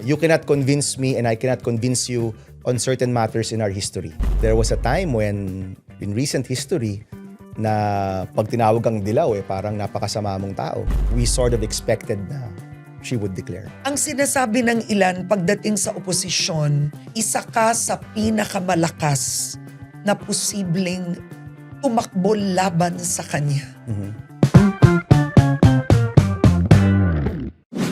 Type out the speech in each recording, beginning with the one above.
you cannot convince me and I cannot convince you on certain matters in our history. There was a time when, in recent history, na pag tinawag kang dilaw, parang napakasama mong tao. We sort of expected na she would declare. Ang sinasabi ng ilan pagdating sa oposisyon, isa ka sa pinakamalakas na posibleng tumakbo laban sa kanya.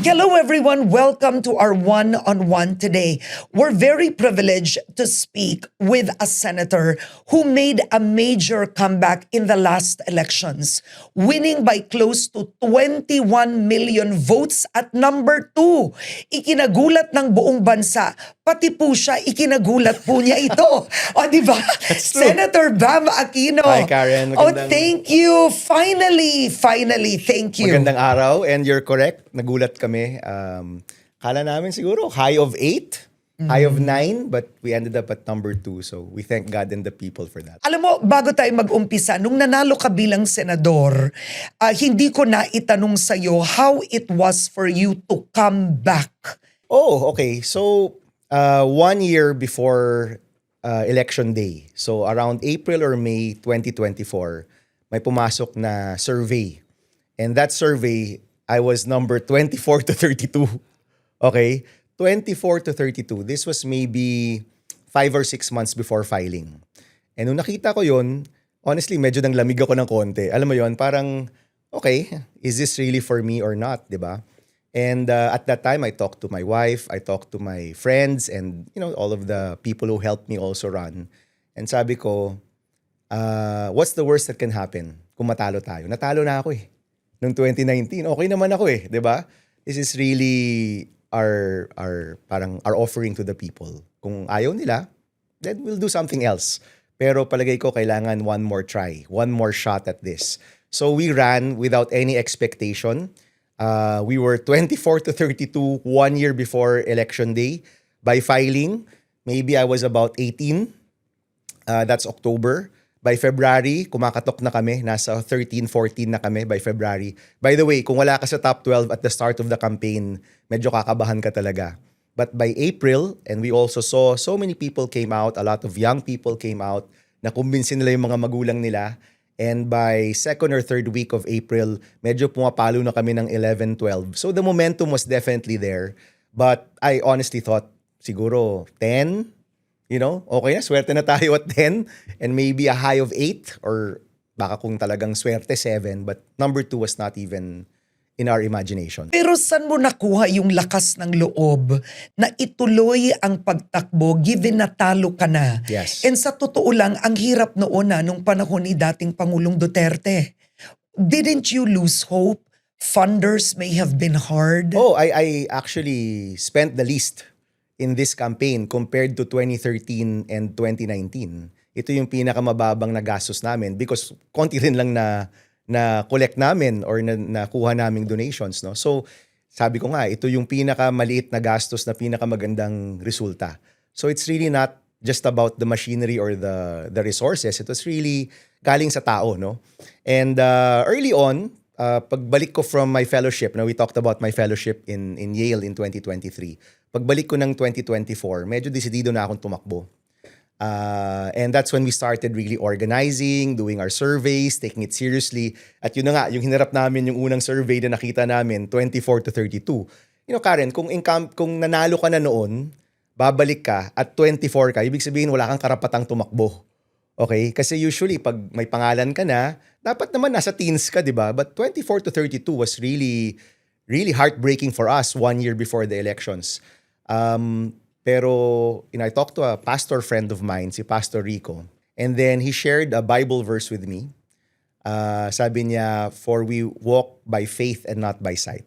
Hello everyone, welcome to our one-on-one today. We're very privileged to speak with a senator who made a major comeback in the last elections, winning by close to 21 million votes at number 2. Ikinagulat ng buong bansa, pati po siya, ikinagulat po niya ito. O diba? Senator Bam Aquino. Hi Karen. Thank you. Finally, thank you. Magandang araw, and you're correct. Nagulat kami. Kala namin siguro high of 8, high of 9, but we ended up at number 2. So we thank God and the people for that. Alam mo, bago tayo mag-umpisa, nung nanalo ka bilang senador, hindi ko na itanong sa'yo how it was for you to come back. Oh, okay. So 1 year before election day, so around April or May 2024, may pumasok na survey. And that survey, I was number 24 to 32. Okay? 24 to 32. This was maybe 5 or 6 months before filing. And nung nakita ko yun, honestly, medyo nang lamig ako ng konti. Alam mo yun, parang, okay, is this really for me or not, di ba? And at that time, I talked to my wife, I talked to my friends, and all of the people who helped me also run. And sabi ko, what's the worst that can happen kung matalo tayo? Natalo na ako eh. Noong 2019, okay naman ako eh, 'di ba? This is really our offering to the people. Kung ayaw nila, then we'll do something else. Pero palagay ko kailangan one more try, one more shot at this. So we ran without any expectation. We were 24 to 32 1 year before election day. By filing, maybe I was about 18. That's October. By February, kumakatok na kami. Nasa 13, 14 na kami by February. By the way, kung wala ka sa top 12 at the start of the campaign, medyo kakabahan ka talaga. But by April, and we also saw so many people came out, a lot of young people came out, nakumbinsin nila yung mga magulang nila. And by second or third week of April, medyo pumapalo na kami ng 11, 12. So the momentum was definitely there. But I honestly thought, siguro 10, okay na, swerte na tayo at 10 and maybe a high of 8 or baka kung talagang swerte 7, but number 2 was not even in our imagination. Pero saan mo nakuha yung lakas ng loob na ituloy ang pagtakbo given na talo ka na? Yes. And sa totoo lang, ang hirap noon nung panahon ni dating Pangulong Duterte. Didn't you lose hope? Funders may have been hard. Oh, I actually spent the least in this campaign compared to 2013 and 2019. Ito yung pinakamababang na gastos namin because konti rin lang na collect namin or nakuha naming donations, no? So, sabi ko nga, ito yung pinakamaliit na gastos na pinakamagandang resulta. So, it's really not just about the machinery or the resources. It was really galing sa tao, no? And early on, pagbalik ko from my fellowship, we talked about my fellowship in Yale in 2023. Pagbalik ko ng 2024, medyo desidido na akong tumakbo. And that's when we started really organizing, doing our surveys, taking it seriously. At yun na nga, yung hinarap namin yung unang survey na nakita namin, 24 to 32. Karen, kung nanalo ka na noon, babalik ka at 24 ka, ibig sabihin wala kang karapatang tumakbo. Okay? Kasi usually, pag may pangalan ka na, dapat naman nasa teens ka, di ba? But 24 to 32 was really, really heartbreaking for us 1 year before the elections. Pero I talked to a pastor friend of mine, si Pastor Rico, and then he shared a Bible verse with me. Sabi niya, for we walk by faith and not by sight.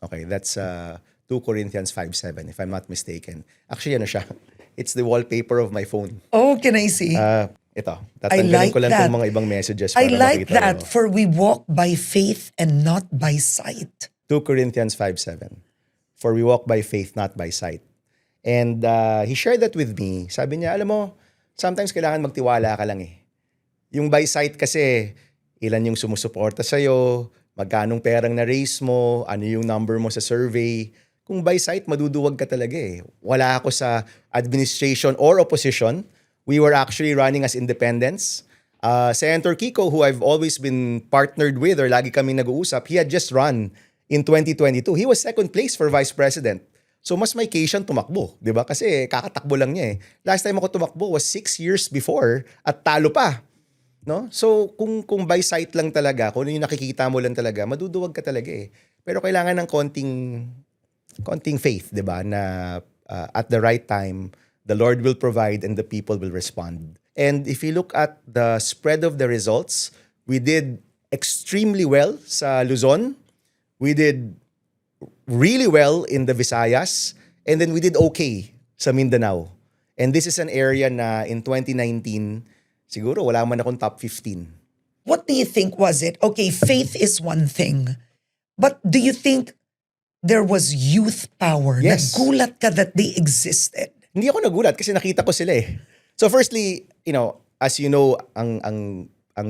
Okay, that's 2 Corinthians 5:7, if I'm not mistaken. Actually, siya? It's the wallpaper of my phone. Oh, can I see? Ito, tatanggalin ko lang itong mga ibang messages para I like makita that, mo. for we walk by faith and not by sight. 2 Corinthians 5:7. For we walk by faith, not by sight. And he shared that with me. Sabi niya, alam mo, sometimes kailangan magtiwala ka lang eh. Yung by sight kasi, ilan yung sumusuporta sa'yo, magkanong perang na-raise mo, ano yung number mo sa survey. kung by sight, maduduwag ka talaga eh. Wala ako sa administration or opposition. We were actually running as independents. Senator Kiko, who I've always been partnered with or lagi kaming nag-uusap, he had just run in 2022. He was second place for vice president. So mas may case siyang tumakbo, di ba? Kasi kakatakbo lang niya eh. Last time ako tumakbo was 6 years before at talo pa. No? So kung by sight lang talaga, kung ano yung nakikita mo lang talaga, maduduwag ka talaga eh. Pero kailangan ng konting faith, 'di ba, na at the right time the Lord will provide and the people will respond. And if you look at the spread of the results, we did extremely well sa Luzon. We did really well in the Visayas, and then we did okay sa Mindanao. And this is an area na in 2019 siguro wala man akong top 15. What do you think was it? Okay, faith is one thing. But do you think there was youth power? Yes. Nagulat ka that they existed? Hindi ako nagulat kasi nakita ko sila eh. So firstly, as you know, ang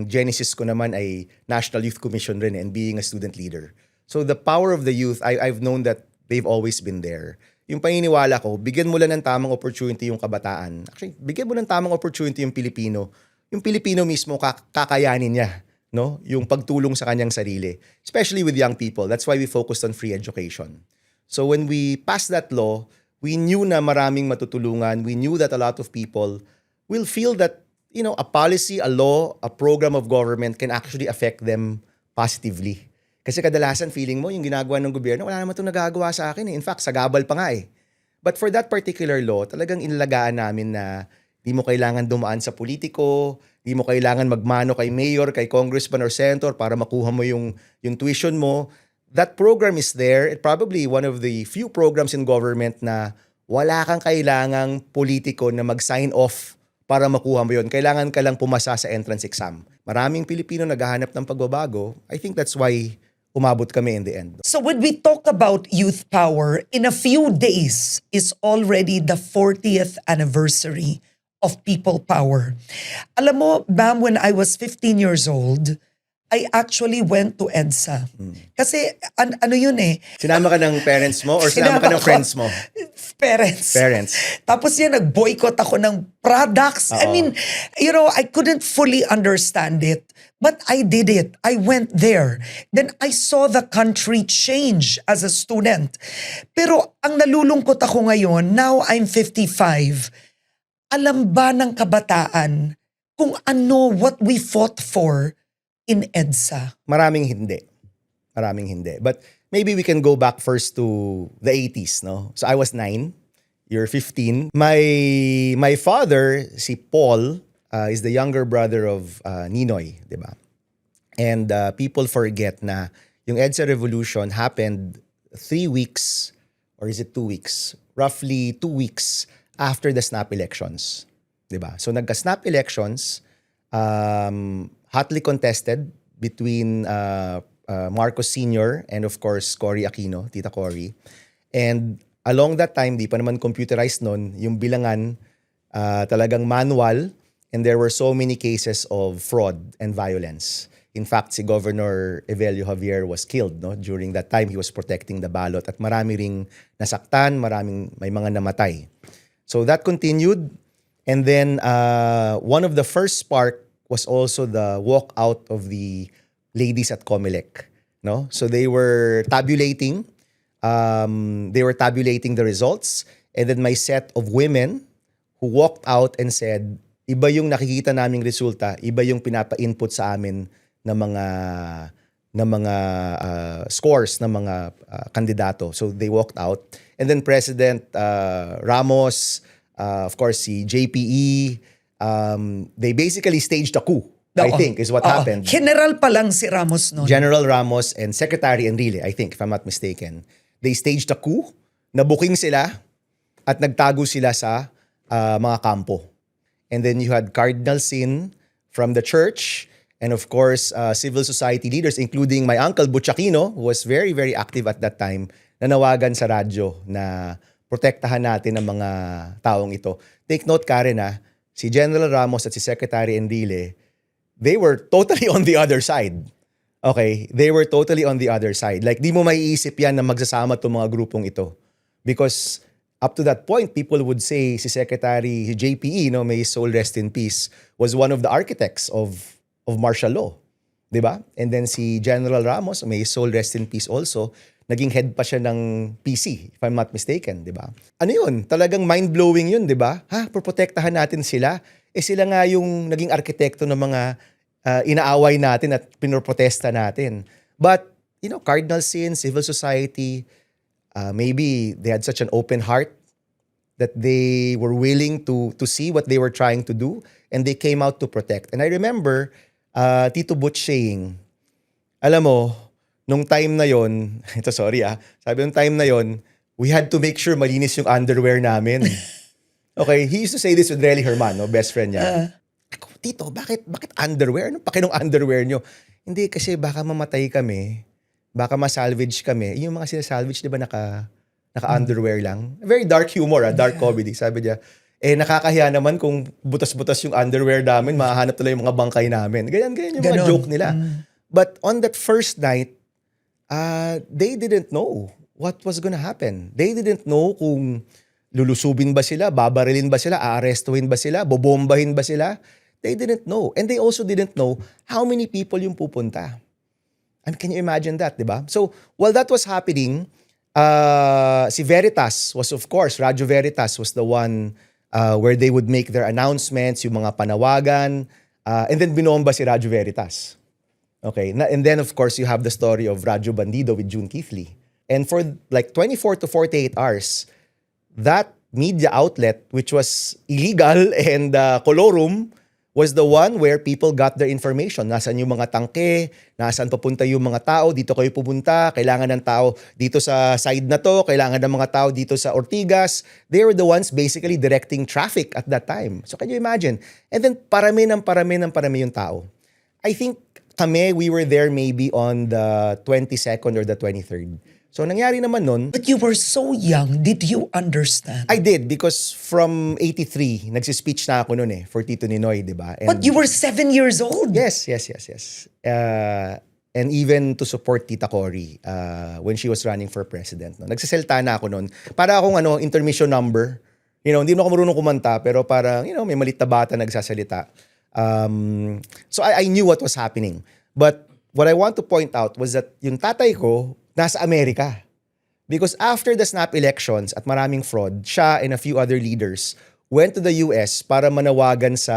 genesis ko naman ay National Youth Commission rin and being a student leader. So the power of the youth, I've known that they've always been there. Yung paniniwala ko, bigyan mo lang ng tamang opportunity yung kabataan. Actually, bigyan mo ng tamang opportunity yung Pilipino. Yung Pilipino mismo kakayanin niya, no? Yung pagtulong sa kanyang sarili, especially with young people. That's why we focused on free education. So when we passed that law, we knew na maraming matutulungan. We knew that a lot of people will feel that, a policy, a law, a program of government can actually affect them positively. Kasi kadalasan feeling mo, yung ginagawa ng gobyerno, wala naman itong nagagawa sa akin eh. In fact, sagabal pa nga eh. But for that particular law, talagang inalagaan namin na di mo kailangan dumaan sa politiko, di mo kailangan magmano kay mayor, kay congressman or senator para makuha mo yung tuition mo. That program is there. It probably one of the few programs in government na wala kang kailangang politiko na mag-sign off para makuha mo yun. Kailangan ka lang pumasa sa entrance exam. Maraming Pilipino naghahanap ng pagbabago. I think that's why umabot kami in the end. So when we talk about youth power, in a few days is already the 40th anniversary of People Power. Alam mo, Bam, when I was 15 years old, I actually went to EDSA. Kasi ano yun eh. Sinama ka ng parents mo or sinama ka ng friends mo? Parents. Tapos yan, nag-boycott ako ng products. I mean, I couldn't fully understand it. But I did it. I went there. Then I saw the country change as a student. Pero ang nalulungkot ako ngayon, now I'm 55. Alam ba ng kabataan kung what we fought for in EDSA? Maraming hindi. But maybe we can go back first to the 80s, no? So I was 9, you're 15. My father, si Paul, is the younger brother of Ninoy, di ba? And people forget na yung EDSA revolution happened 3 weeks, or is it 2 weeks? Roughly 2 weeks after the snap elections. Diba? So nagka-snap elections, hotly contested between Marcos Sr. and of course Cory Aquino, Tita Cory. And along that time, di pa naman computerized nun, yung bilangan talagang manual, and there were so many cases of fraud and violence. In fact, si Governor Evelio Javier was killed during that time. He was protecting the ballot at marami ring nasaktan, may mga namatay. So that continued, and then one of the first spark was also the walkout of the ladies at COMELEC. No? So they were tabulating the results, and then my set of women who walked out and said, iba yung nakikita naming resulta, iba yung pinapa-input sa amin ng mga scores ng mga kandidato. So they walked out. And then President Ramos, of course si JPE, they basically staged a coup, I think, is what happened. General pa lang si Ramos noon. General Ramos and Secretary Enrile, I think, if I'm not mistaken. They staged a coup, nabuking sila, at nagtago sila sa mga kampo. And then you had Cardinal Sin from the church, and of course, civil society leaders, including my uncle Butch Aquino, who was very, very active at that time, nanawagan sa radyo na protektahan natin ang mga taong ito. Take note, Karen, si General Ramos at si Secretary Enrile, they were totally on the other side. Okay? They were totally on the other side. Like, di mo maiisip yan na magsasama itong mga grupong ito. Because up to that point, people would say si Secretary JPE, no, may his soul rest in peace, was one of the architects of martial law. 'Di ba? And then si General Ramos, may his soul rest in peace also, naging head pa siya ng PC, if I'm not mistaken, 'di ba? Ano 'yun? Talagang mind-blowing 'yun, 'di ba? Proprotektahan natin sila. Sila nga yung naging arkitekto ng mga inaaway natin at pinoprotesta natin. But, cardinal sin, civil society, maybe they had such an open heart that they were willing to see what they were trying to do, and they came out to protect. And I remember Tito Butch saying, alam mo, nung time na yon, ito sorry sabi nung time na yon, we had to make sure malinis yung underwear namin. Okay, he used to say this with Relly Herman, no, best friend niya. Ako, Tito, bakit underwear? Anong paki ng underwear nyo? Hindi, kasi baka mamatay kami, baka masalvage kami. Yung mga sinasalvage, di ba naka-underwear lang? Very dark humor, dark comedy. Sabi niya, nakakahiya naman kung butas-butas yung underwear namin, mahahanap talaga yung mga bangkay namin. Ganyan yung mga joke nila. But on that first night, they didn't know what was gonna happen. They didn't know kung lulusubin ba sila, babarilin ba sila, aarestuhin ba sila, bobombahin ba sila. They didn't know. And they also didn't know how many people yung pupunta. And can you imagine that, di ba? So, while that was happening, si Veritas was, of course, Radyo Veritas was the one where they would make their announcements, yung mga panawagan, and then binomba si Radyo Veritas. Okay, and then of course you have the story of Radyo Bandido with June Keithley. And for like 24 to 48 hours, that media outlet, which was illegal and colorum, was the one where people got their information. Nasaan yung mga tangke, nasaan papunta yung mga tao, dito kayo pupunta, kailangan ng tao dito sa side na to, kailangan ng mga tao dito sa Ortigas. They were the ones basically directing traffic at that time. So can you imagine? And then parami yung tao. I think we were there maybe on the 22nd or the 23rd. So nangyari naman nun. But you were so young. Did you understand? I did, because from 83, nagsispeech na ako nun for Tito Ninoy, di ba? But you were 7 years old. Yes. And even to support Tita Cory when she was running for president. No? Nagsasalita na ako nun. Para akong intermission number. Hindi mo ako marunong kumanta, pero parang, may malit na bata nagsasalita. So I knew what was happening. But what I want to point out was that yung tatay ko, nasa Amerika. Because after the snap elections at maraming fraud, siya and a few other leaders went to the US para manawagan sa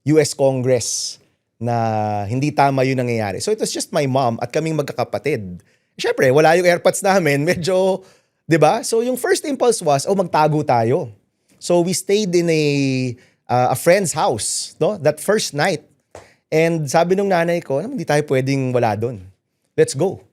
US Congress na hindi tama yung nangyayari. So it was just my mom at kaming magkakapatid. Siyempre, wala yung AirPods namin. Medyo, di ba? So yung first impulse was, magtago tayo. So we stayed in a friend's house, no? That first night. And sabi nung nanay ko, hindi tayo pwedeng wala doon. Let's go.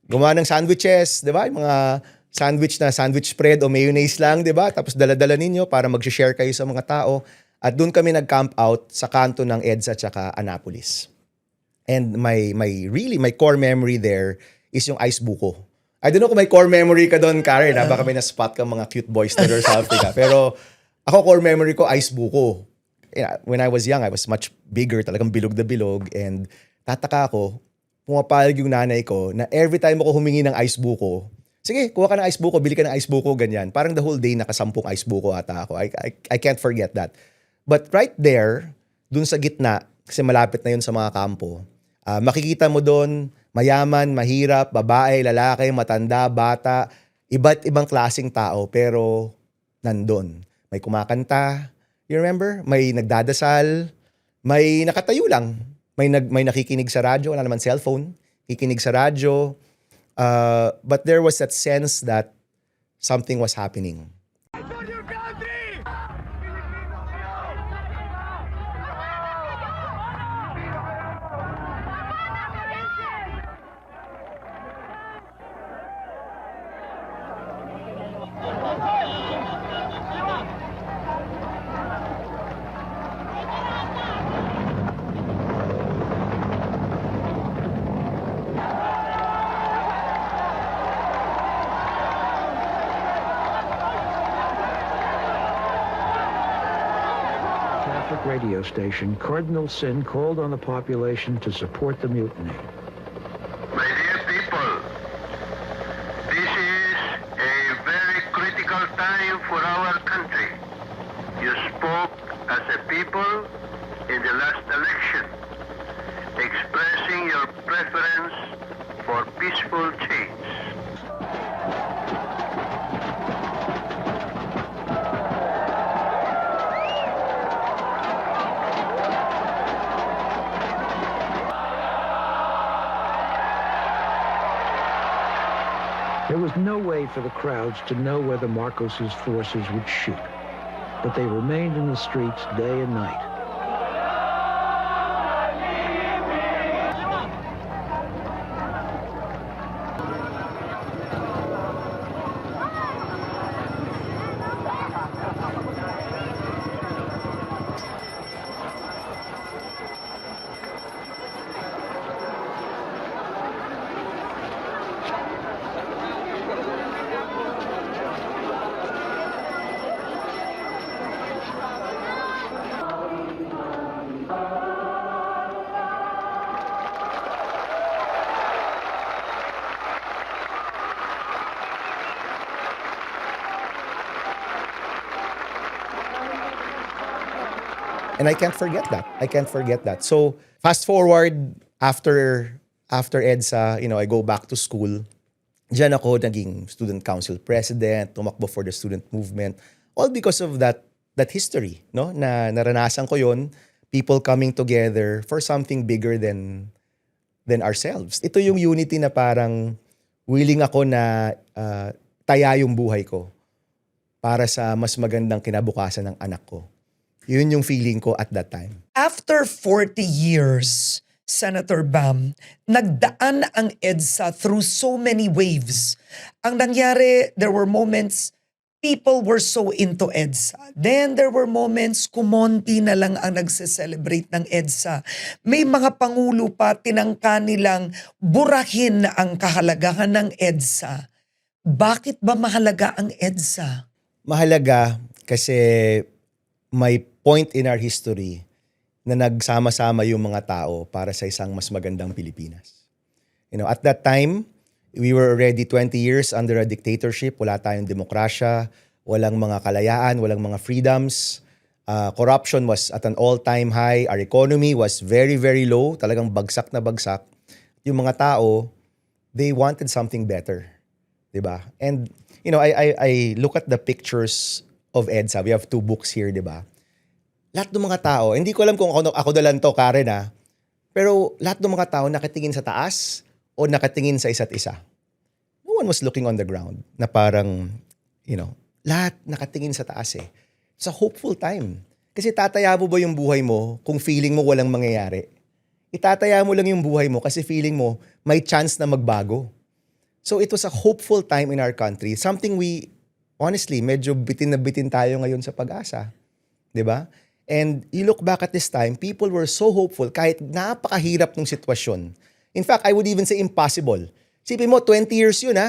Gumawa ng sandwiches, di ba? Yung mga sandwich spread o mayonnaise lang, di ba? Tapos dala-dala ninyo para mag-share kayo sa mga tao. At doon kami nag-camp out sa kanto ng EDSA at saka Annapolis. And my core memory there is yung ice buko. I don't know kung may core memory ka doon, Karen. Baka may na-spot ka mga cute boys na or something. Pero ako, core memory ko, ice buko. When I was young, I was much bigger, talagang bilog na bilog. And tataka ako, pumapayag yung nanay ko na every time ako humingi ng ice buko, sige, kuha ka ng ice buko, bili ka ng ice buko, ganyan. Parang the whole day nakasampung ice buko ata ako. I can't forget that. But right there, dun sa gitna, kasi malapit na yun sa mga kampo, makikita mo dun, mayaman, mahirap, babae, lalaki, matanda, bata, iba't ibang klaseng tao, pero nandun. May kumakanta, you remember? May nagdadasal, may nakatayo lang. May nakikinig sa radyo, wala naman cellphone, kikinig sa radyo. But there was that sense that something was happening. Radio station, Cardinal Sin called on the population to support the mutiny. My dear people, this is a very our country. You spoke as a people in the last election, expressing your preference for peaceful change. There was no way for the crowds to know whether Marcos's forces would shoot, but they remained in the streets day and night. And I can't forget that. I can't forget that. So fast forward after EDSA, I go back to school. Diyan ako naging student council president, tumakbo for the student movement. All because of that history, no? Na naranasan ko 'yon, people coming together for something bigger than ourselves. Ito yung unity na parang willing ako na taya yung buhay ko para sa mas magandang kinabukasan ng anak ko. Yun yung feeling ko at that time. After 40 years, Senator Bam, nagdaan ang EDSA through so many waves. Ang nangyari, there were moments people were so into EDSA. Then there were moments kumonti na lang ang nagse-celebrate ng EDSA. May mga pangulo pa tinangka nilang burahin ang kahalagahan ng EDSA. Bakit ba mahalaga ang EDSA? Mahalaga kasi may point in our history na nagsama-sama yung mga tao para sa isang mas magandang Pilipinas. At that time, we were already 20 years under a dictatorship. Wala tayong demokrasya, walang mga kalayaan, walang mga freedoms. Corruption was at an all-time high. Our economy was very, very low. Talagang bagsak na bagsak. Yung mga tao, they wanted something better. Diba? And, I look at the pictures of EDSA. We have 2 books here, diba? Lahat ng mga tao, hindi ko alam kung ako dalan to, Karen, pero lahat ng mga tao nakatingin sa taas o nakatingin sa isa't isa. No one was looking on the ground na parang, lahat nakatingin sa taas eh. It's a hopeful time. Kasi tataya mo ba yung buhay mo kung feeling mo walang mangyayari? Itataya mo lang yung buhay mo kasi feeling mo may chance na magbago. So it was a hopeful time in our country. Something we, honestly, medyo bitin na bitin tayo ngayon sa pag-asa. 'Di ba? And you look back at this time, people were so hopeful kahit napakahirap ng sitwasyon. In fact, I would even say impossible. Sipin mo, 20 years yun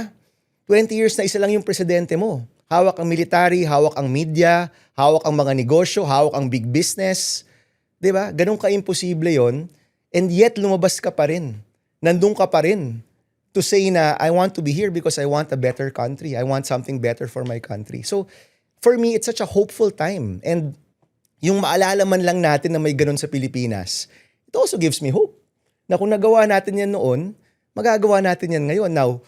20 years na isa lang yung presidente mo. Hawak ang military, hawak ang media, hawak ang mga negosyo, hawak ang big business. 'Di ba? Ganun ka-imposible yon. And yet, lumabas ka pa rin. Nandun ka pa rin to say na I want to be here because I want a better country. I want something better for my country. So, for me, it's such a hopeful time. And yung maalala man lang natin na may ganun sa Pilipinas, it also gives me hope. Na kung nagawa natin yan noon, magagawa natin yan ngayon. Now,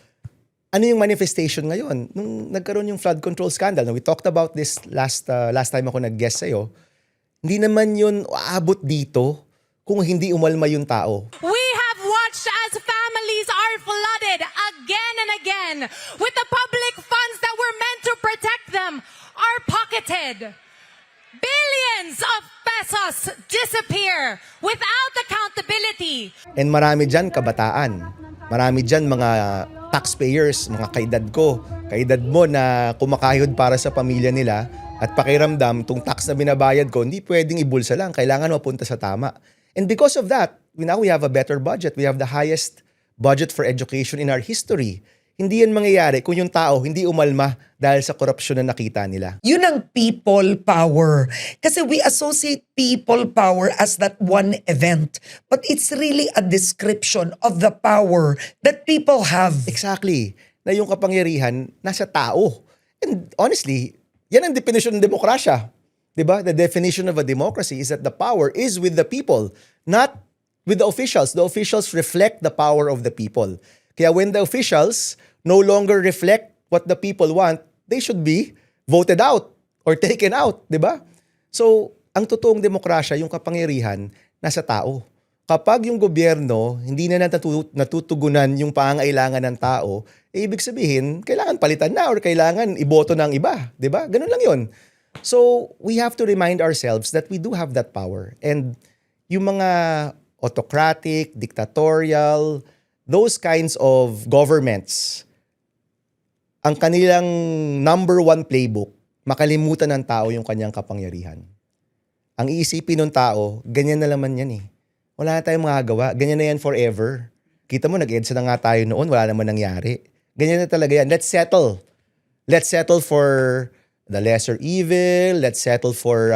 ano yung manifestation ngayon? Nung nagkaroon yung flood control scandal, we talked about this last time ako nag-guest sa'yo, hindi naman yun aabot dito kung hindi umalma yung tao. We have watched as families are flooded again and again with the public funds that were meant to protect them are pocketed. Billions of pesos disappear without accountability. And marami dyan kabataan. Marami dyan mga taxpayers, mga kaedad mo na kumakayod para sa pamilya nila at pakiramdam, tong tax na binabayad ko, hindi pwedeng ibulsa lang. Kailangan mapunta sa tama. And because of that, now we have a better budget. We have the highest budget for education in our history. Hindi yan mangyayari kung yung tao hindi umalma dahil sa korupsyon na nakita nila. Yun ang people power. Kasi we associate people power as that one event. But it's really a description of the power that people have. Exactly. Na yung kapangyarihan nasa tao. And honestly, Yan ang definition ng demokrasya. Diba? The definition of a democracy is that the power is with the people, not with the officials. The officials reflect the power of the people. Kaya when the officials no longer reflect what the people want, they should be voted out or taken out, di ba? So, ang totoong demokrasya, yung kapangyarihan, nasa tao. Kapag yung gobyerno hindi na natutugunan yung pangangailangan ng tao, ibig sabihin, kailangan palitan na or kailangan iboto ng iba, di ba? Ganun lang yun. So, we have to remind ourselves that we do have that power. And yung mga autocratic, dictatorial, those kinds of governments, ang kanilang number one playbook, makalimutan ng tao yung kanyang kapangyarihan. Ang iisipin ng tao, ganyan na naman yan eh. Wala na tayong magagawa. Ganyan na yan forever. Kita mo, nag-EDSA na nga tayo noon, wala naman nangyari. Ganyan na talaga yan. Let's settle. Let's settle for the lesser evil. Let's settle for,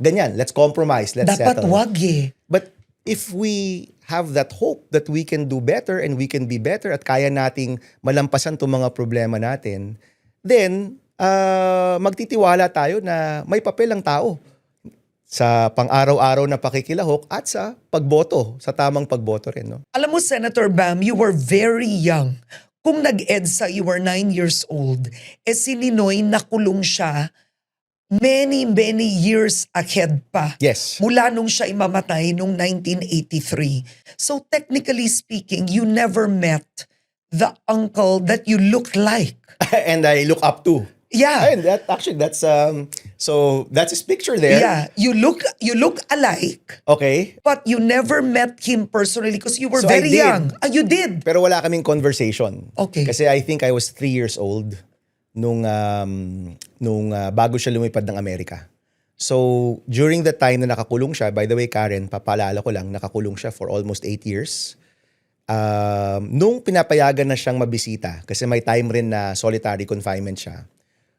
ganyan. Let's compromise. Let's Dapat settle. wag eh. But if we have that hope that we can do better and we can be better at kaya nating malampasan itong mga problema natin, then magtitiwala tayo na may papel ang tao sa pang-araw-araw na pakikilahok at sa pagboto, sa tamang pagboto rin. No? Alam mo, Senator Bam, you were very young. Kung nag-EDSA, you were 9 years old. Si Ninoy, nakulong siya many years ahead pa. Yes. Mula nung siya imamatay nung 1983. So technically speaking, you never met the uncle that you look like. And I look up to. Yeah. And that's so that's his picture there. Yeah. You look alike, Okay. but you never met him personally because you were So I very did. young. You did. Pero wala kaming conversation. Okay. Kasi I think I was 3 years old nung bago siya lumipad ng Amerika. So, during the time na nakakulong siya, by the way, Karen, papaalala ko lang, nakakulong siya for almost 8 years. Nung pinapayagan na siyang mabisita, kasi may time rin na solitary confinement siya,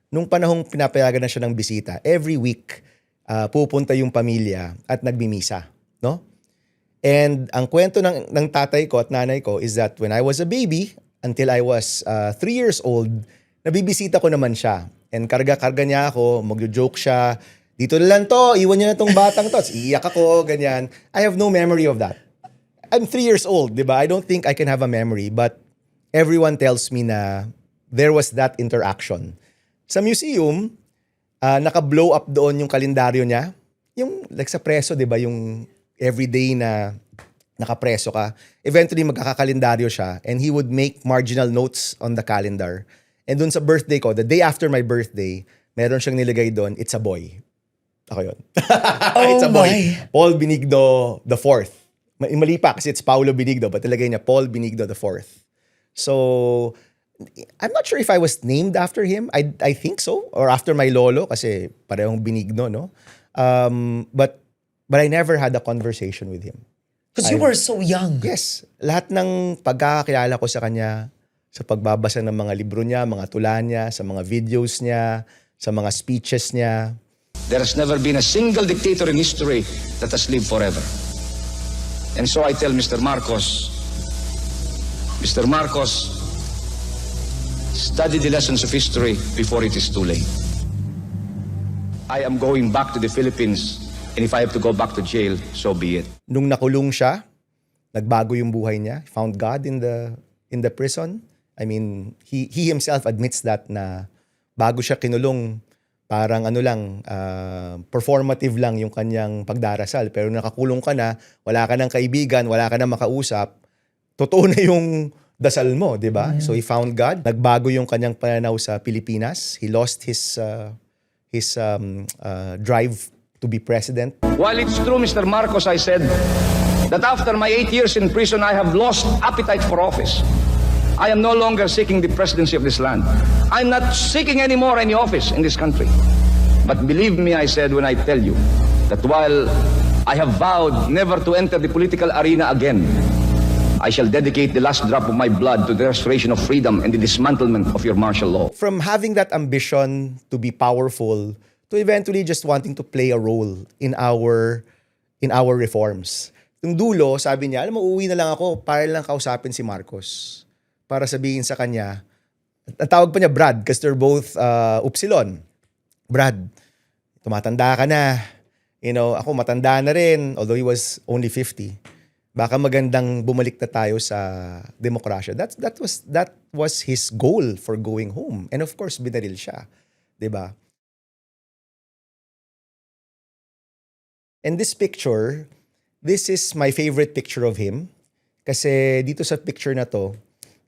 nung panahong pinapayagan na siya ng bisita, every week, pupunta yung pamilya at nagmimisa. No? And ang kwento ng tatay ko at nanay ko is that when I was a baby, until I was 3 years old, nabibisita ko naman siya. And karga-karga niya ako, magjo-joke siya, dito na lang to, iwan niyo na tong batang to. Iiyak ako, ganyan. I have no memory of that. I'm 3 years old, di ba? I don't think I can have a memory, but everyone tells me na there was that interaction. Sa museum, naka-blow up doon yung kalendaryo niya. Yung like sa preso, di ba? Yung everyday na nakapreso ka. Eventually, magkakakalendaryo siya and he would make marginal notes on the calendar. And doon sa birthday ko, the day after my birthday, meron siyang nilagay doon, it's a boy. Ako yun. It's a boy. My. Paul Benigno the Fourth. Mali pa kasi it's Paulo Benigno, but nilagay niya Paul Benigno the Fourth. So, I'm not sure if I was named after him. I think so. Or after my lolo kasi parehong Benigno, no? But I never had a conversation with him. Because you were so young. Yes. Lahat ng pagkakakilala ko sa kanya, sa pagbabasa ng mga libro niya, mga tula niya, sa mga videos niya, sa mga speeches niya. There has never been a single dictator in history that has lived forever. And so I tell Mr. Marcos, study the lessons of history before it is too late. I am going back to the Philippines, and if I have to go back to jail, so be it. Nung nakulong siya, nagbago yung buhay niya. Found God in the prison. I mean, he himself admits that na bago siya kinulong, parang performative lang yung kanyang pagdarasal. Pero nakakulong ka na, wala ka ng kaibigan, wala ka ng makausap, totoo na yung dasal mo, di ba? So he found God. Nagbago yung kanyang pananaw sa Pilipinas. He lost his drive to be president. While it's true, Mr. Marcos, I said that after my 8 years in prison, I have lost appetite for office. I am no longer seeking the presidency of this land. I'm not seeking anymore any office in this country. But believe me, I said, when I tell you that while I have vowed never to enter the political arena again, I shall dedicate the last drop of my blood to the restoration of freedom and the dismantlement of your martial law. From having that ambition to be powerful to eventually just wanting to play a role in our reforms. Yung dulo, sabi niya, alam mo, uuwi na lang ako para lang kausapin si Marcos. Para sabihin sa kanya, Ang tawag pa niya Brad because they're both Upsilon. Brad, tumatanda ka na. Ako matanda na rin, although he was only 50. Baka magandang bumalik na tayo sa demokrasya. That was his goal for going home. And of course, binaril siya. 'Di ba? And this picture, this is my favorite picture of him. Kasi dito sa picture na to,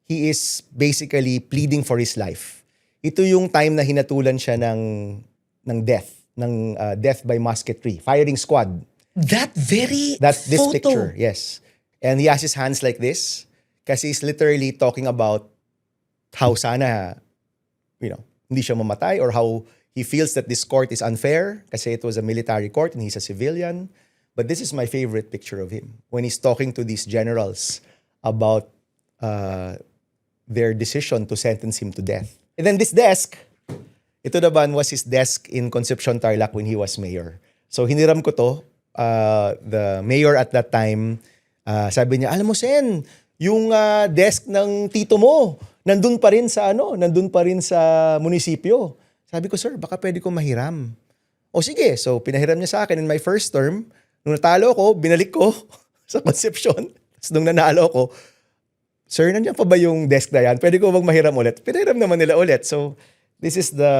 he is basically pleading for his life. Ito yung time na hinatulan siya ng death, death by musketry, firing squad. This This picture, yes. And he has his hands like this kasi he's literally talking about how sana, hindi siya mamatay or how he feels that this court is unfair kasi it was a military court and he's a civilian. But this is my favorite picture of him when he's talking to these generals about their decision to sentence him to death. And then this desk, ito naman was his desk in Concepcion, Tarlac when he was mayor. So hiniram ko to. The mayor at that time, sabi niya, alam mo Sen, yung desk ng tito mo, nandun pa rin sa munisipyo. Sabi ko, sir, baka pwede ko mahiram. O sige, so pinahiram niya sa akin in my first term. Nung natalo ko, binalik ko sa Concepcion. Tapos nung nanalo ko, sir, nandiyan pa ba yung desk na yan? Pwede ko bang mahiram ulit? Pinahiram naman nila ulit. So this is the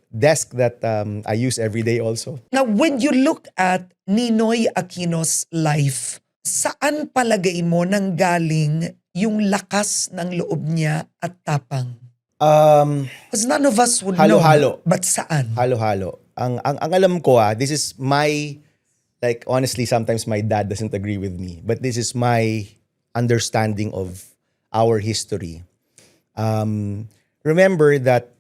desk that I use every day also. Now, when you look at Ninoy Aquino's life, saan palagay mo nanggaling yung lakas ng loob niya at tapang? Because none of us would Halo-halo. know. But saan? Halo-halo. Ang alam ko this is my, like honestly, sometimes my dad doesn't agree with me. But this is my understanding of our history. Remember that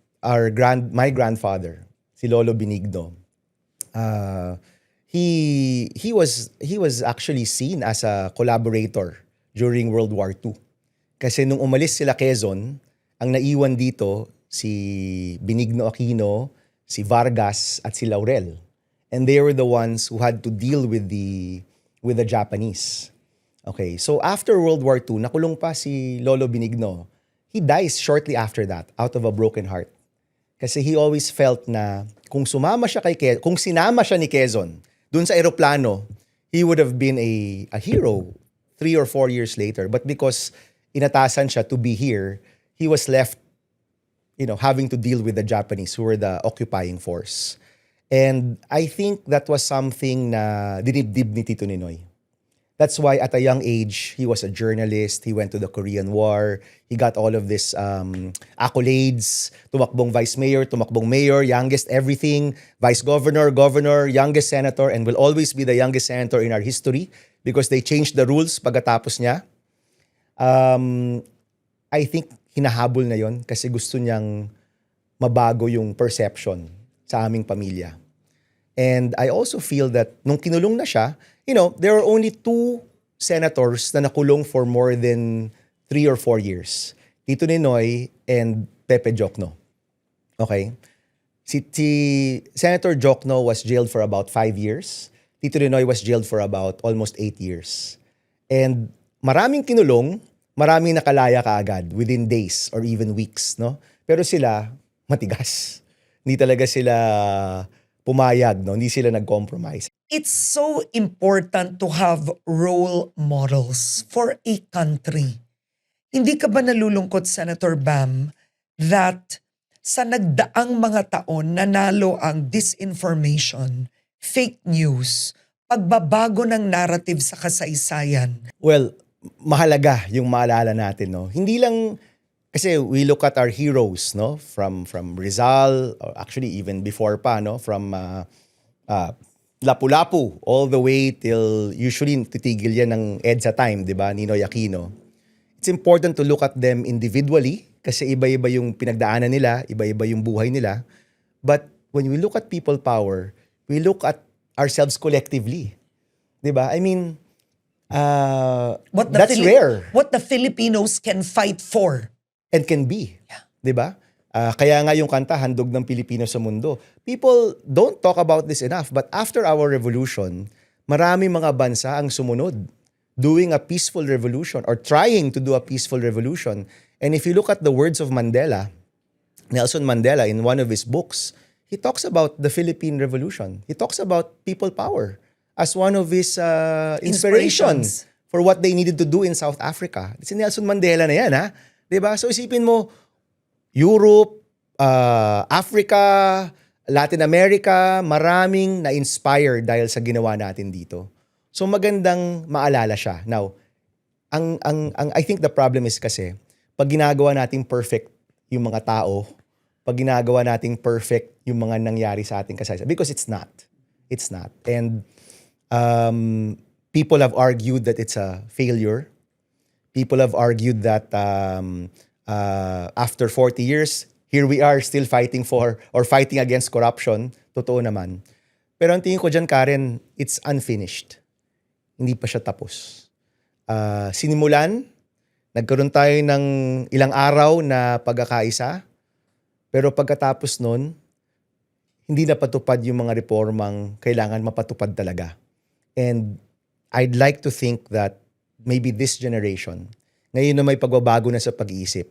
my grandfather, si Lolo Benigno, he was actually seen as a collaborator during World War II. Kasi nung umalis sila Quezon, ang naiwan dito si Benigno Aquino, si Vargas at si Laurel. And they were the ones who had to deal with the Japanese. Okay, so after World War II, nakulong pa si Lolo Benigno. He dies shortly after that out of a broken heart. Kasi he always felt na kung sinama siya ni Quezon dun sa eroplano, he would have been a hero 3 or 4 years later. But because inatasan siya to be here, he was left, having to deal with the Japanese who were the occupying force. And I think that was something na dinibdib ni Tito Ninoy. That's why at a young age, he was a journalist. He went to the Korean War. He got all of this accolades. Tumakbong vice mayor, tumakbong mayor, youngest everything, vice governor, governor, youngest senator, and will always be the youngest senator in our history because they changed the rules pagkatapos niya. I think hinahabol na yon kasi gusto niyang mabago yung perception sa aming pamilya. And I also feel that nung kinulong na siya, there were only 2 senators na nakulong for more than 3 or 4 years. Tito Ninoy and Pepe Jokno. Okay? Si Senator Jokno was jailed for about 5 years. Tito Ninoy was jailed for about almost 8 years. And maraming kinulong, maraming nakalaya kaagad within days or even weeks, no? Pero sila matigas. Hindi talaga sila pumayag, no? Hindi sila nag-compromise. It's so important to have role models for a country. Hindi ka ba nalulungkot, Senator Bam, that sa nagdaang mga taon nanalo ang disinformation, fake news, pagbabago ng narrative sa kasaysayan? Well, mahalaga yung maalala natin, no? Hindi lang kasi we look at our heroes, no? From Rizal, or actually even before pa, no? From Lapu-Lapu all the way till usually titigil yan ng EDSA time, di ba? Ninoy Aquino. It's important to look at them individually kasi iba-iba yung pinagdaanan nila, iba-iba yung buhay nila. But when we look at people power, we look at ourselves collectively. Di ba? I mean, that's rare. What the Filipinos can fight for. And can be. Yeah. Di ba? Kaya nga yung kanta, Handog ng Pilipino sa Mundo. People don't talk about this enough. But after our revolution, marami mga bansa ang sumunod doing a peaceful revolution or trying to do a peaceful revolution. And if you look at the words of Mandela, Nelson Mandela, in one of his books, he talks about the Philippine Revolution. He talks about people power as one of his inspirations for what they needed to do in South Africa. Si Nelson Mandela na yan, ha? Diba? So isipin mo, Europe, Africa, Latin America, maraming na-inspire dahil sa ginawa natin dito. So magandang maalala siya. Now, I think the problem is kasi, pag ginagawa nating perfect yung mga tao, pag ginagawa nating perfect yung mga nangyari sa ating kasaysayan, because it's not. It's not. And people have argued that it's a failure. People have argued that after 40 years, here we are still fighting for or fighting against corruption. Totoo naman. Pero ang tingin ko dyan, Karen, it's unfinished. Hindi pa siya tapos. Sinimulan, nagkaroon tayo ng ilang araw na pagkakaisa, pero pagkatapos nun, hindi napatupad yung mga reformang kailangan mapatupad talaga. And I'd like to think that maybe this generation, ngayon na may pagbabago na sa pag-iisip,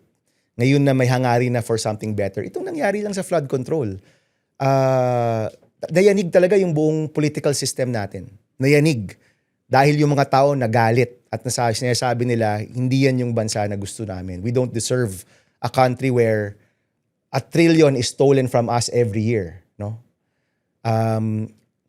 ngayon na may hangarin na for something better, itong nangyari lang sa flood control, nayanig talaga yung buong political system natin. Nayanig. Dahil yung mga tao nagalit at sinasabi nila, hindi yan yung bansa na gusto namin. We don't deserve a country where $1 trillion is stolen from us every year. No?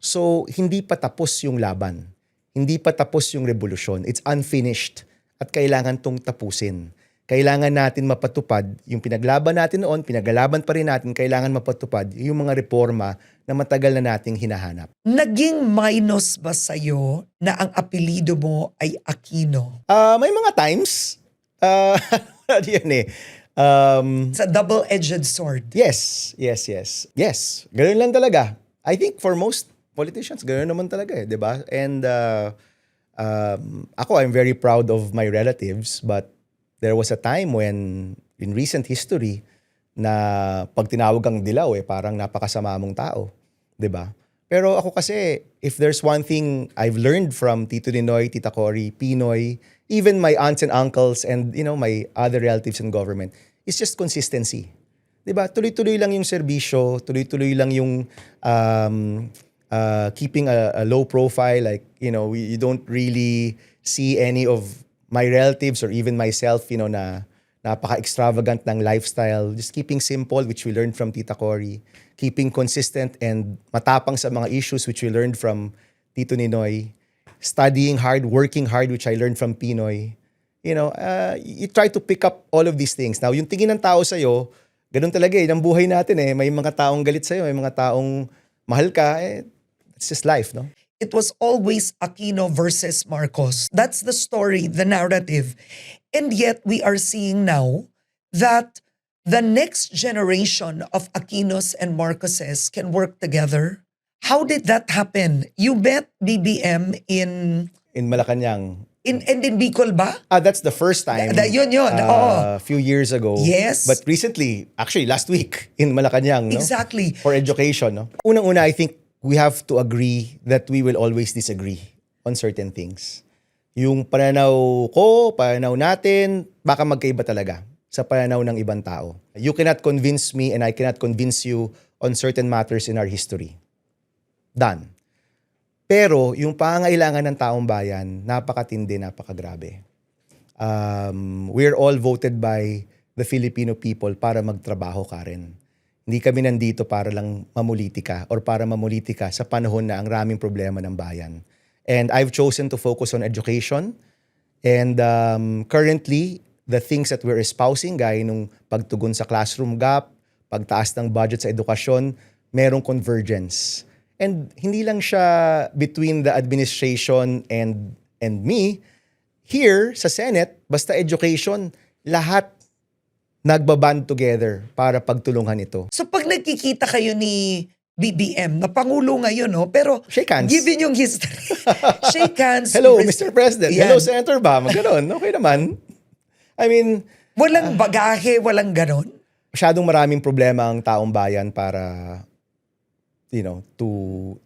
So, hindi pa tapos yung laban. Hindi pa tapos yung revolusyon. It's unfinished at kailangan tong tapusin. Kailangan natin mapatupad yung pinaglaban natin noon, pinaglalaban pa rin natin, kailangan mapatupad yung mga reforma na matagal na nating hinahanap. Naging minus ba sa'yo na ang apelido mo ay Aquino? May mga times, yan eh. It's a double-edged sword. Yes. Ganun lang talaga. I think for most politicians, ganun naman talaga eh, di ba? And ako, I'm very proud of my relatives, but there was a time when, in recent history, na pag tinawag kang dilaw eh, parang napakasama mong tao. 'Di ba? Pero ako kasi, if there's one thing I've learned from Tito Ninoy, Tita Cory, Pinoy, even my aunts and uncles and my other relatives in government, is just consistency. 'Di ba? Tuloy-tuloy lang yung serbisyo, tuloy-tuloy lang yung keeping a low profile, like, you don't really see any of my relatives or even myself, na napaka-extravagant ng lifestyle. Just keeping simple, which we learned from Tita Cory. Keeping consistent and matapang sa mga issues, which we learned from Tito Ninoy. Studying hard, working hard, which I learned from Pinoy. You try to pick up all of these things. Now, yung tingin ng tao sa'yo, ganun talaga eh. Ng buhay natin eh. May mga taong galit sa'yo, may mga taong mahal ka. It's just life, no? It was always Aquino versus Marcos. That's the story, the narrative. And yet we are seeing now that the next generation of Aquinos and Marcoses can work together. How did that happen? You met BBM in Malacanang. in Bicol ba? That's the first time. Yun. Oo. A few years ago. Yes. But recently, actually last week, in Malacanang, no? Exactly. For education, no? Unang-una, I think we have to agree that we will always disagree on certain things. Yung pananaw ko, pananaw natin, baka magkaiba talaga sa pananaw ng ibang tao. You cannot convince me and I cannot convince you on certain matters in our history. Done. Pero yung pangangailangan ng taong bayan, napakatindi, napakagrabe. We're all voted by the Filipino people para magtrabaho, Karen. Hindi kami nandito para lang mamulitika or para mamulitika sa panahon na ang raming problema ng bayan. And I've chosen to focus on education. And currently, the things that we're espousing, gaya nung pagtugon sa classroom gap, pagtaas ng budget sa edukasyon, merong convergence. And hindi lang siya between the administration and me. Here, sa Senate, basta education, lahat nagbaband together para pagtulungan ito. So pag nagkikita kayo ni BBM, na Pangulo ngayon, no? Pero Shake hands. given yung history, shake hands. Hello, Mr. President. Yan. Hello, Senator Bam. Ganon. Okay naman. I mean, Walang bagahe, walang ganon. masyadong maraming problema ang taong bayan para, to...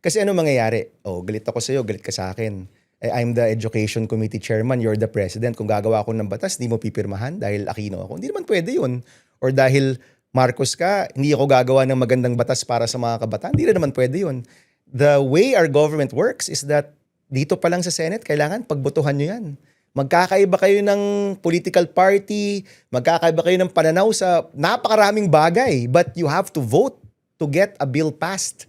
Kasi ano mangyayari? Oh, galit ako sa'yo, galit ka sa akin. I'm the Education Committee Chairman, you're the President. Kung gagawa ako ng batas, di mo pipirmahan dahil Aquino ako. Hindi naman pwede yun. Or dahil Marcos ka, hindi ako gagawa ng magandang batas para sa mga kabataan. Hindi na naman pwede yun. The way our government works is that dito pa lang sa Senate, kailangan pagbotohan nyo yan. Magkakaiba kayo ng political party, magkakaiba kayo ng pananaw sa napakaraming bagay, but you have to vote to get a bill passed.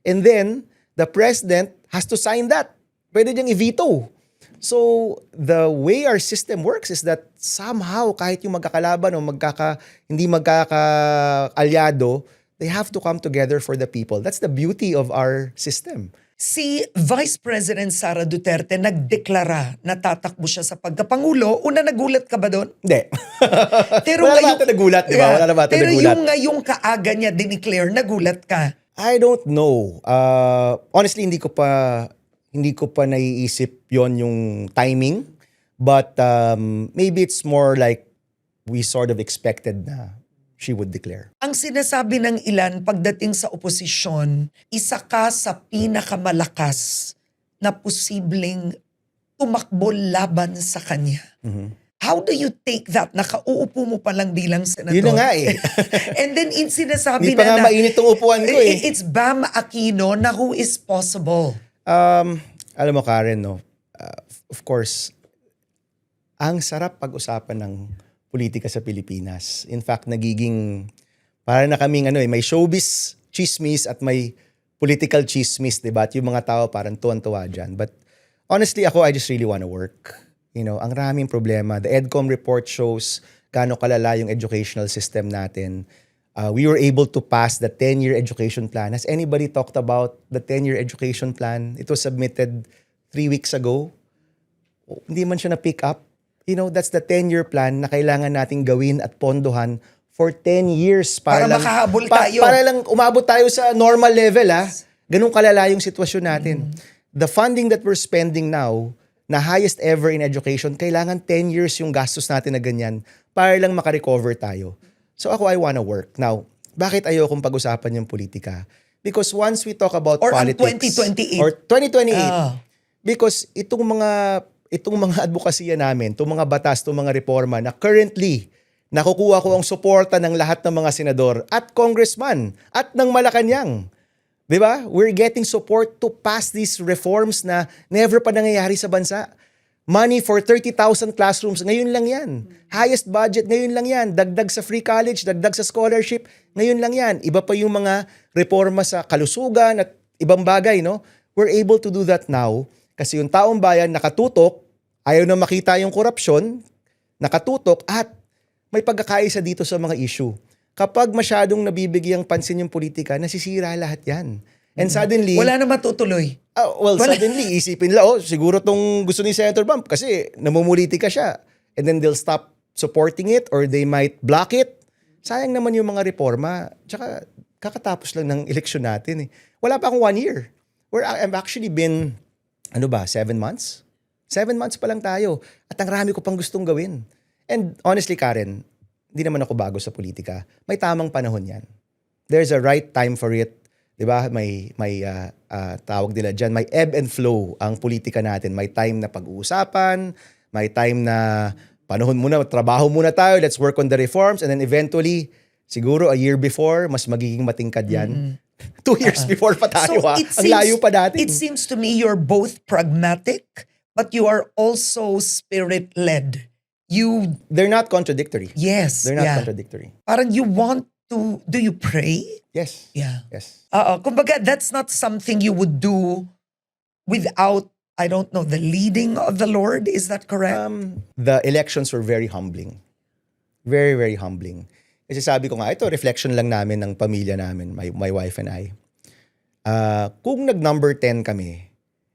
And then, the President has to sign that. Pwede niyang i-veto. So, the way our system works is that somehow, kahit yung magkakalaban o hindi magkakaalyado, they have to come together for the people. That's the beauty of our system. Si Vice President Sara Duterte nagdeklara na tatakbo siya sa pagkapangulo. Una, nagulat ka ba doon? Hindi. Pero Wala ngayong- naman nagulat, di ba? Wala naman Pero nagulat. yung kaaga niya dineclare, nagulat ka. I don't know. Honestly, hindi ko pa naiisip yon yung timing. But maybe it's more like we sort of expected na she would declare. Ang sinasabi ng ilan pagdating sa oposisyon, isa ka sa pinakamalakas na posibleng tumakbo laban sa kanya. How do you take that? Nakauupo mo pa lang bilang senador. Yun na nga eh. And then sinasabi Hindi pa nga na mainit tong upuan ko eh. it's Bam Aquino na who is possible. Alam mo Karen, no? Of course, ang sarap pag-usapan ng politika sa Pilipinas. In fact, nagiging para na kaming may showbiz chismis at may political chismis, diba? At yung mga tao parang tuwan-tuwa dyan. But honestly, I just really wanna work. Ang raming problema. The EDCOM report shows gaano kalala yung educational system natin. We were able to pass the 10-year education plan. Has anybody talked about the 10-year education plan? It was submitted 3 weeks ago. Hindi man siya na-pick up. That's the 10-year plan na kailangan nating gawin at pondohan for 10 years. Para makahabol tayo. Para lang umabot tayo sa normal level. Ganun kalala yung sitwasyon natin. The funding that we're spending now, na highest ever in education, kailangan 10 years yung gastos natin na ganyan para lang makarecover tayo. So I wanna work. Now, bakit ayokong pag-usapan yung politika? Because once we talk about Or ang politics... 2028. Or 2028. Ah. Because itong mga advokasya namin, itong mga batas, itong mga reforma na currently nakukuha ko ang suporta ng lahat ng mga senador at congressman at ng Malacanang. Diba? We're getting support to pass these reforms na never pa nangyayari sa bansa. Money for 30,000 classrooms, ngayon lang yan. Highest budget, ngayon lang yan. Dagdag sa free college, dagdag sa scholarship, ngayon lang yan. Iba pa yung mga reforma sa kalusugan at ibang bagay, no? We're able to do that now kasi yung taong bayan nakatutok, ayaw na makita yung korupsyon, nakatutok at may pagkakaisa dito sa mga issue. Kapag masyadong nabibigyang pansin yung politika, nasisira lahat yan. And suddenly... Wala na matutuloy. Suddenly, isipin nila, siguro tong gusto ni Senator Bam kasi namumulitika siya. And then they'll stop supporting it or they might block it. Sayang naman yung mga reforma. Tsaka kakatapos lang ng eleksyon natin eh. Wala pa akong 1 year. I've actually been, 7 months? 7 months pa lang tayo. At ang rami ko pang gustong gawin. And honestly, Karen, hindi naman ako bago sa politika. May tamang panahon yan. There's a right time for it. Diba? May tawag nila dyan. May ebb and flow ang politika natin. May time na pag-uusapan. May time na panahon muna, trabaho muna tayo. Let's work on the reforms. And then eventually, siguro a year before, mas magiging matingkad yan. 2 years before pa tayo Ang layo pa natin. It seems to me you're both pragmatic, but you are also spirit-led. They're not contradictory. Yes. They're not contradictory. Parang you want to, do you pray? Yes. Yeah. Yes. Kumbaga, that's not something you would do without, I don't know, the leading of the Lord. Is that correct? The elections were very humbling. Very, very humbling. Kasi sabi ko nga, ito, reflection lang namin ng pamilya namin, my wife and I. Kung nag-number 10 kami,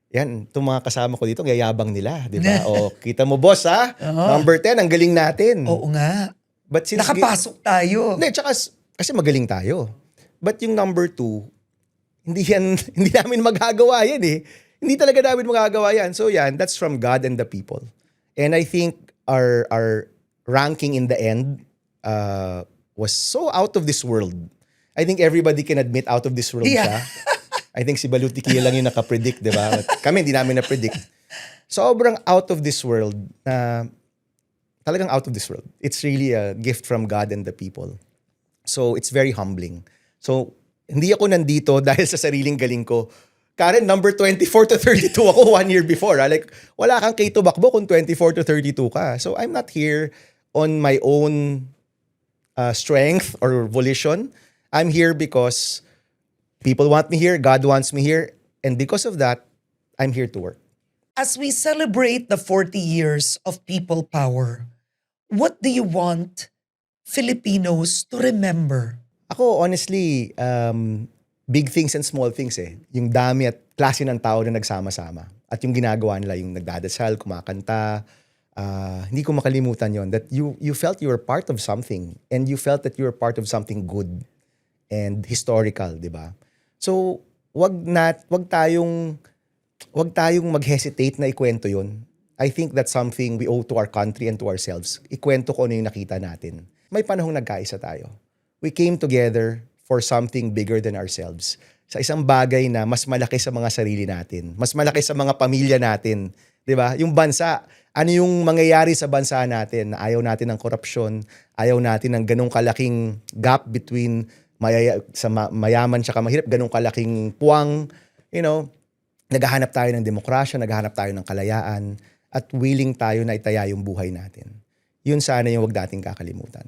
yan, itong mga kasama ko dito, gayabang nila, di ba? O, kita mo, boss, ha? Number 10, ang galing natin. Oo nga. But since Nakapasok tayo. Hindi, tsaka kasi magaling tayo. But yung number 2, hindi namin magagawa yan eh. Hindi talaga namin magagawa yan. So yan, that's from God and the people. And I think our ranking in the end was so out of this world. I think everybody can admit out of this world siya. I think si Balutikia lang yung nakapredict, di ba? Kami, hindi namin na-predict. sobrang out of this world na talagang out of this world. It's really a gift from God and the people. So it's very humbling. So hindi ako nandito dahil sa sariling galing ko. Karen, number 24 to 32 ako 1 year before. Like, wala kang kay tumakbo kung 24 to 32 ka. So I'm not here on my own strength or volition. I'm here because people want me here, God wants me here, and because of that, I'm here to work. As we celebrate the 40 years of people power, what do you want Filipinos to remember? Ako, honestly, big things and small things eh. Yung dami at klase ng tao na nagsama-sama. At yung ginagawa nila, yung nagdadasal, kumakanta, hindi ko makalimutan yon that you felt you were part of something and you felt that you were part of something good and historical, di ba? So, wag tayong mag-hesitate na ikwento yon. I think that's something we owe to our country and to ourselves. Ikwento ko ano yung nakita natin. May panahong nagkaisa tayo. We came together for something bigger than ourselves. Sa isang bagay na mas malaki sa mga sarili natin, mas malaki sa mga pamilya natin, 'di ba? Yung bansa, ano yung mangyayari sa bansa natin? Ayaw natin ng korupsyon, ayaw natin ng ganung kalaking gap between mayaman at mahirap, ganung kalaking puwang, naghahanap tayo ng demokrasya, naghahanap tayo ng kalayaan, at willing tayo na itaya yung buhay natin. Yun sana yung wag nating kakalimutan.